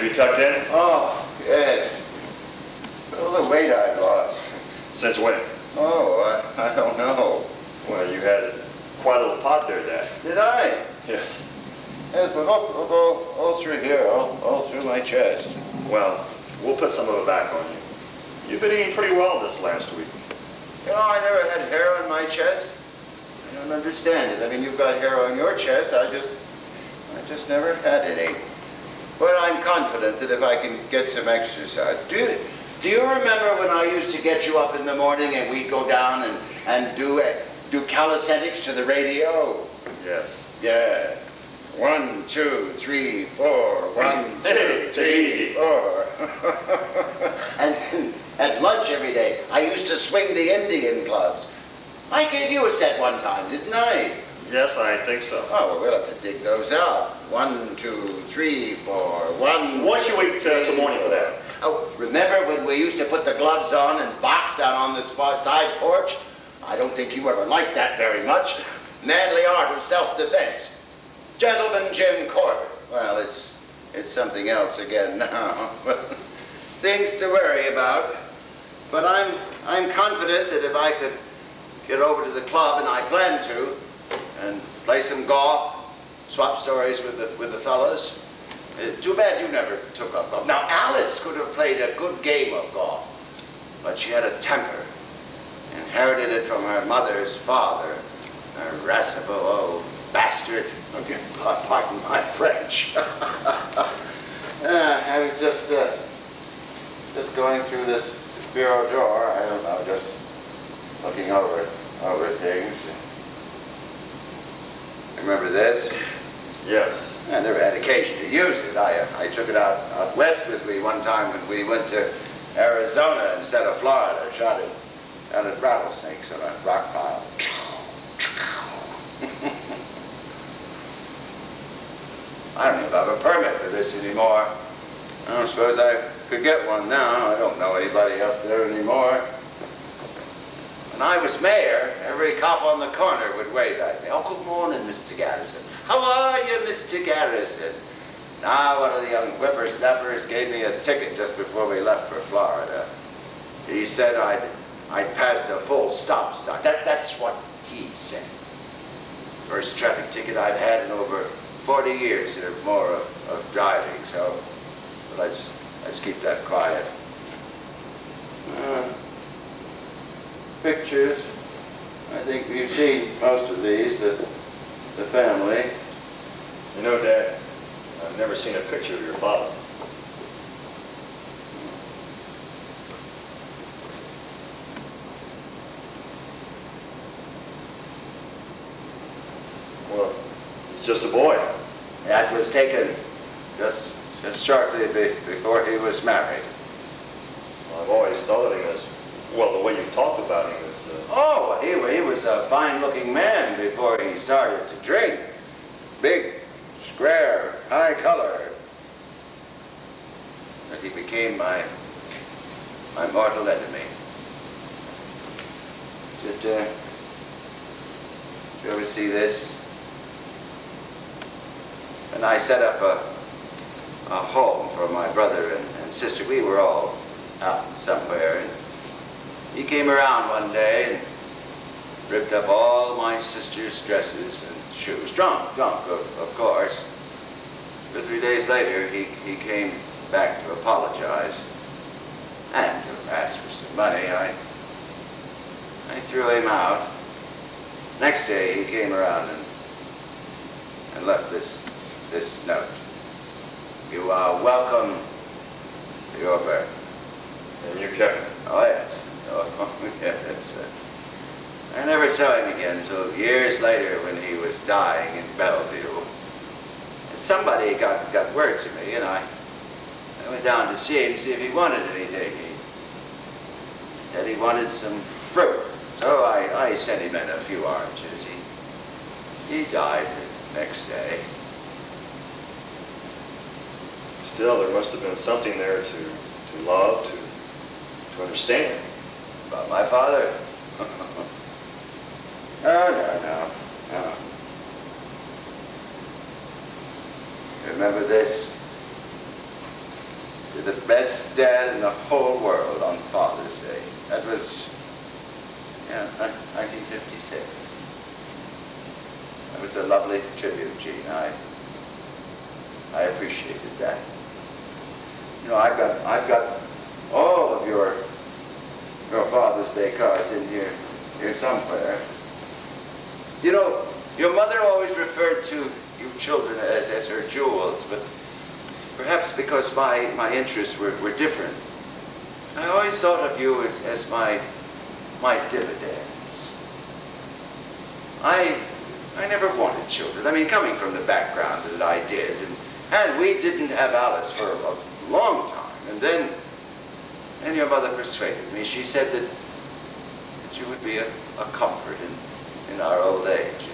you tucked in? Oh, yes. All the weight I lost. Since when? Oh, I don't know. Well, you had quite a little pot there, Dad. Did I? Yes. Yes, but look, all through here, all through my chest. Well, we'll put some of it back on you. You've been eating pretty well this last week. You know, I never had hair on my chest. I don't understand it. I mean, you've got hair on your chest. I just never had any. But I'm confident that if I can get some exercise. Do you remember when I used to get you up in the morning and we'd go down and do calisthenics to the radio? Yes. Yeah. 1, 2, 3, 4. 1, 2, 3, 4. And then at lunch every day, I used to swing the Indian clubs. I gave you a set one time, didn't I? Yes, I think so. Oh, well, we'll have to dig those out. 1, 2, 3, 4. 1. What should we wait till morning for that? Oh, remember when we used to put the gloves on and box down on this side porch? I don't think you ever liked that very much. Manly art of self-defense. Gentleman Jim Corbett. Well, it's something else again now. Things to worry about. But I'm confident that if I could get over to the club, and I plan to, and play some golf, swap stories with the fellas. Too bad you never took up golf. Now, Alice could have played a good game of golf, but she had a temper. Inherited it from her mother's father, a irascible old bastard. Okay, pardon my French. I was just going through this bureau drawer. I don't know, just looking over things. Remember this? Yes. I never had occasion to use it. I took it out west with me one time when we went to Arizona instead of Florida. Shot at rattlesnakes on a rock pile. I don't even have a permit for this anymore. I don't suppose I could get one now. I don't know anybody up there anymore. When I was mayor, every cop on the corner would wave at me. Oh, good morning, Mr. Garrison. How are you, Mr. Garrison? Now, one of the young whippersnappers gave me a ticket just before we left for Florida. He said I'd passed a full stop sign. That's what he said. First traffic ticket I've had in over 40 years or more of driving, so let's keep that quiet. Pictures. I think we've seen most of these, the family. You know, Dad, I've never seen a picture of your father. Well, he's just a boy. That was taken just shortly before he was married. Well, I've always thought of him as, well, the way you talked about him is... Oh, he was a fine-looking man before he started to drink. Big, square, high color. But he became my mortal enemy. Did you ever see this? And I set up a home for my brother and sister. We were all out somewhere, and he came around one day and ripped up all my sister's dresses and shoes. Drunk, of course. 2 or 3 days later, he came back to apologize and to ask for some money. I threw him out. Next day, he came around and left this note. You are welcome to your birth. And you kept it? Oh, yes. Oh, yes. I never saw him again until years later when he was dying in Bellevue. And somebody got word to me, and I went down to see him, see if he wanted anything. He said he wanted some fruit. So I sent him in a few oranges. He died the next day. Still, there must have been something there to love, to understand. About my father? No. Remember this? best dad in the whole world on Father's Day. That was, yeah, 1956. That was a lovely tribute, Gene. I appreciated that. You know, I've got all of your Father's Day cards in here somewhere. You know, your mother always referred to you children as her jewels, but perhaps because my interests were different, I always thought of you as my dividends. I never wanted children. I mean, coming from the background that I did, and we didn't have Alice for a long time, and then your mother persuaded me. She said that you would be a comfort in our old age,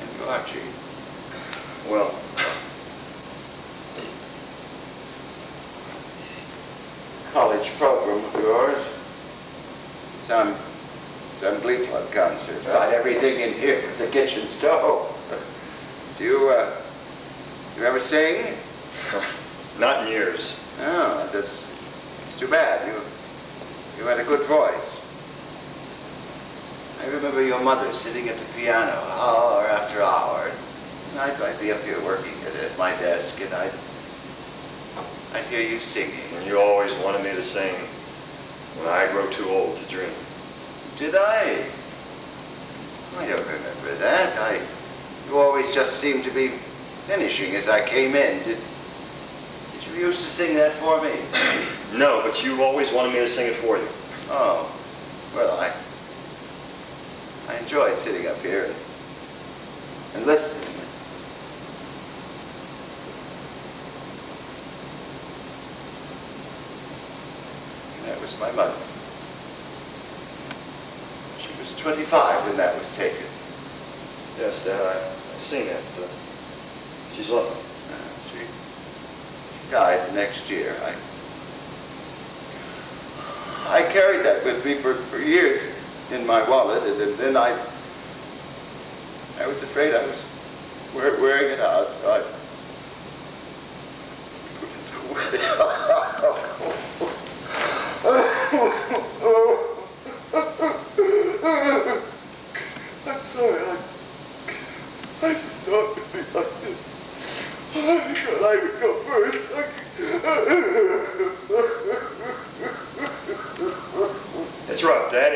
and you are, Gene. Well, college program of yours, some bleep blood concert. Got everything in here but the kitchen stove. Do you ever sing? not in years. Oh, it's too bad. You had a good voice. I remember your mother sitting at the piano hour after hour. And I'd be up here working at my desk, and I'd hear you singing. And you always wanted me to sing when I grow too old to dream. Did I? I don't remember that. You always just seemed to be finishing as I came in. Did you used to sing that for me? No, but you always wanted me to sing it for you. Oh, well, I enjoyed sitting up here and listening. And that was my mother. She was 25 when that was taken. Yes, Dad, I've seen it. She's lovely. She died the next year. I carried that with me for years in my wallet, and then I was afraid I was wearing it out, so I put it away. I'm sorry. I just thought it would be like this. I thought I would go first. It's rough, Dad.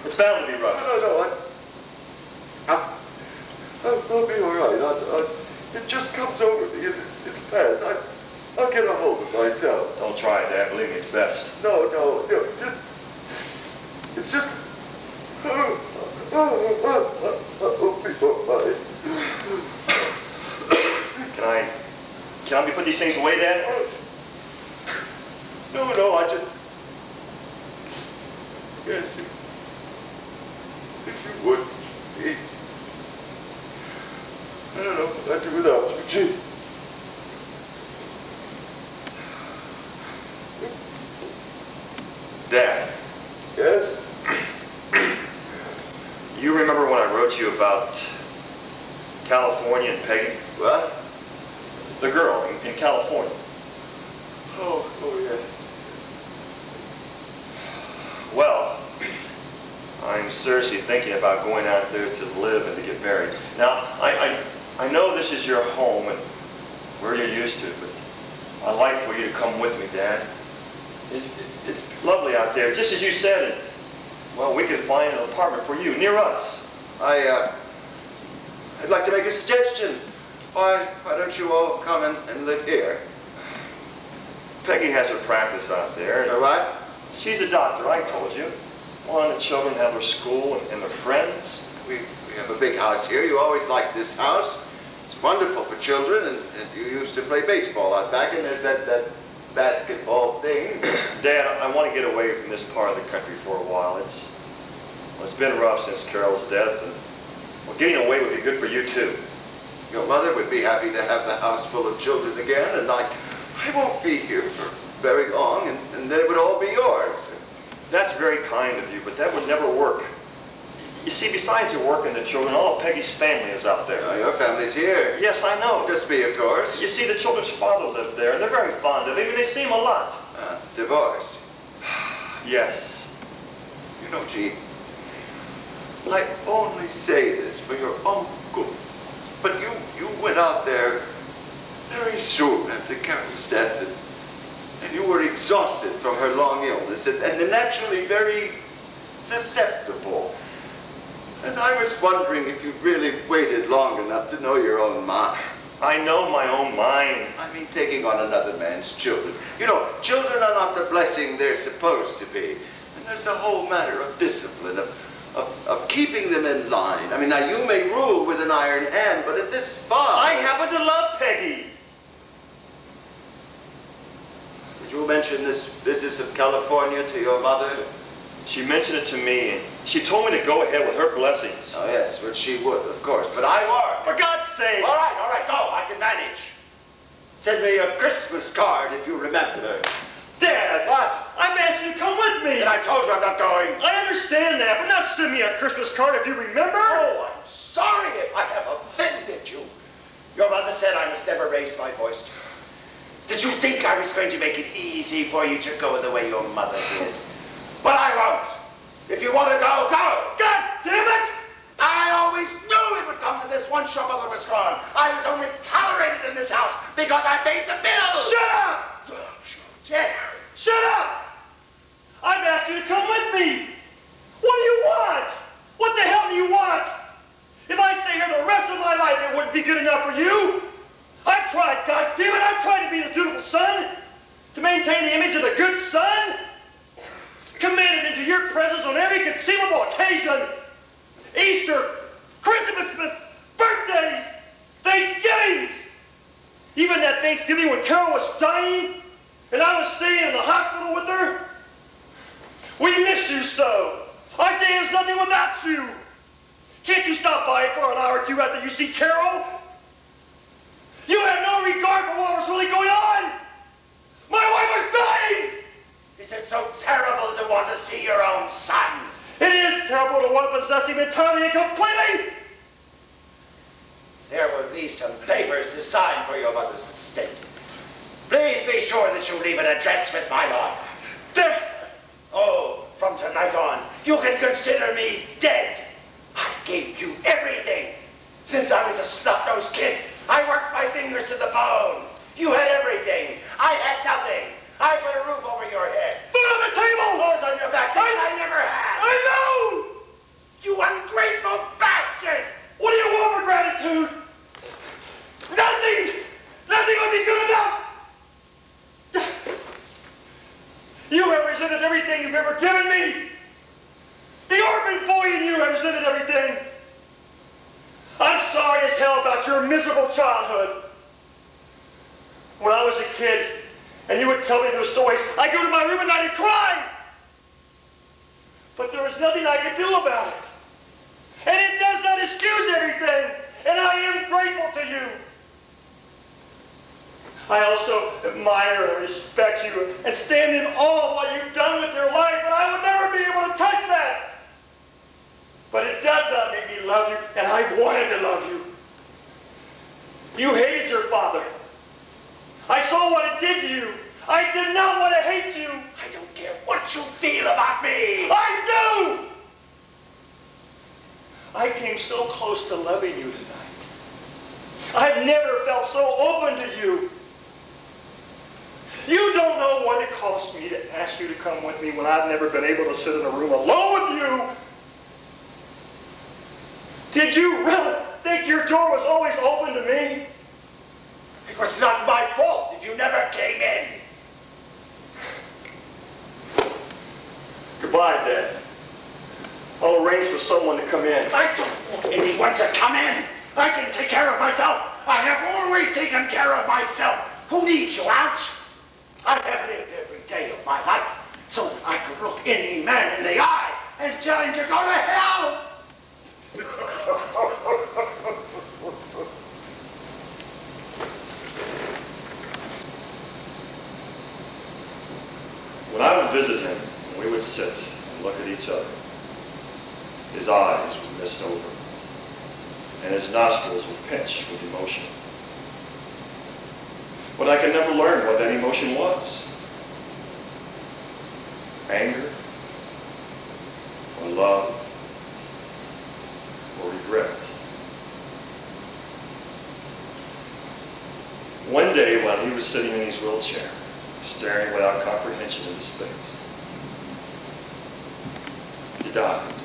It's bound to be rough. No. I'll be all right. It just comes over me. It'll pass. I'll get a hold of myself. Don't try, Dad. Believe me, it's best. No. It's just. I'll be all right. Can I be putting these things away, Dad? No, I just. Yes, if you would, please. I don't know what I'd do without you, Gene. Dad. Yes? You remember when I wrote you about California and Peggy? What? The girl in California. Oh, yes. Well, I'm seriously thinking about going out there to live and to get married. Now, I know this is your home and where you're used to, but I'd like for you to come with me, Dad. It's lovely out there, just as you said, and, well, we could find an apartment for you, near us. I'd like to make a suggestion. Why don't you all come and live here? Peggy has her practice out there. All right? She's a doctor, I told you. Well, the children have their school and their friends. We have a big house here. You always liked this house. It's wonderful for children, and you used to play baseball out back, and there's that basketball thing. Dad, I want to get away from this part of the country for a while. It's been rough since Carol's death, and well, getting away would be good for you, too. Your mother would be happy to have the house full of children again, and I won't be here for very long, and then it would all be yours. That's very kind of you, but that would never work. You see, besides your work and the children, all of Peggy's family is out there. Oh, your family's here. Yes, I know. Just me, of course. You see, the children's father lived there, and they're very fond of him, and they see him a lot. Divorce. Yes. You know, Gene, I only say this for your uncle, but you went out there very soon after Carol's death, and you were exhausted from her long illness, and naturally very susceptible. And I was wondering if you really waited long enough to know your own mind. I know my own mind. I mean, taking on another man's children. You know, children are not the blessing they're supposed to be. And there's the whole matter of discipline, of keeping them in line. I mean, now you may rule with an iron hand, but at this farm... I happen to love Peggy. Did you mention this business of California to your mother? She mentioned it to me, and she told me to go ahead with her blessings. Oh, yes, which she would, of course, but I warned. For God's sake! All right, go. I can manage. Send me a Christmas card if you remember. Dad! What? I'm asking you to come with me! And I told you I'm not going. I understand that, but not send me a Christmas card if you remember! Oh, I'm sorry if I have offended you. Your mother said I must never raise my voice. Did you think I was going to make it easy for you to go the way your mother did? But I won't. If you want to go, go. God damn it! I always knew it would come to this once your mother was gone. I was only tolerated in this house because I paid the bills. Shut up! Don't you dare. Shut up! I've asked you to come with me. What do you want? What the hell do you want? If I stay here the rest of my life, it wouldn't be good enough for you. I've tried, God damn it, I've tried to be the dutiful son, to maintain the image of the good son, commanded into your presence on every conceivable occasion. Easter, Christmas, birthdays, Thanksgivings. Even that Thanksgiving when Carol was dying and I was staying in the hospital with her. We miss you so. Our day is nothing without you. Can't you stop by for an hour or two after you see Carol? You had no regard for what was really going on. My wife was dying. Is it so terrible to want to see your own son? It is terrible to want to possess him entirely and completely. There will be some papers to sign for your mother's estate. Please be sure that you leave an address with my lawyer. Oh, from tonight on, you can consider me dead. I gave you everything. Since I was a snot-nosed kid, I worked my fingers to the bone. You had everything. I had nothing. I put a roof over your head. Foot on the table! Clothes on your back. I never had. I know! You ungrateful bastard! What do you want for gratitude? Nothing! Nothing would be good enough! You represented everything you've ever given me! The orphan boy in you represented everything! I'm sorry as hell about your miserable childhood. When I was a kid, and you would tell me those stories, I'd go to my room at night and cry! But there was nothing I could do about it. And it does not excuse everything, and I am grateful to you. I also admire and respect you and stand in awe of what you've done with your life, and I would never be able to touch that. But it does not make me love you, and I wanted to love you. You hated your father. I saw what it did to you. I did not want to hate you. I don't care what you feel about me. I do! I came so close to loving you tonight. I've never felt so open to you. You don't know what it cost me to ask you to come with me when I've never been able to sit in a room alone with you. Did you really think your door was always open to me? It was not my fault if you never came in. Goodbye, Dad. I'll arrange for someone to come in. I don't want anyone to come in. I can take care of myself. I have always taken care of myself. Who needs you out? I have lived every day of my life so that I could look any man in the eye and tell him to go to hell. When I would visit him, we would sit and look at each other. His eyes would mist over, and his nostrils would pinch with emotion. But I could never learn what that emotion was. Anger, or love, or regret. One day, while he was sitting in his wheelchair, staring without comprehension into space, he died.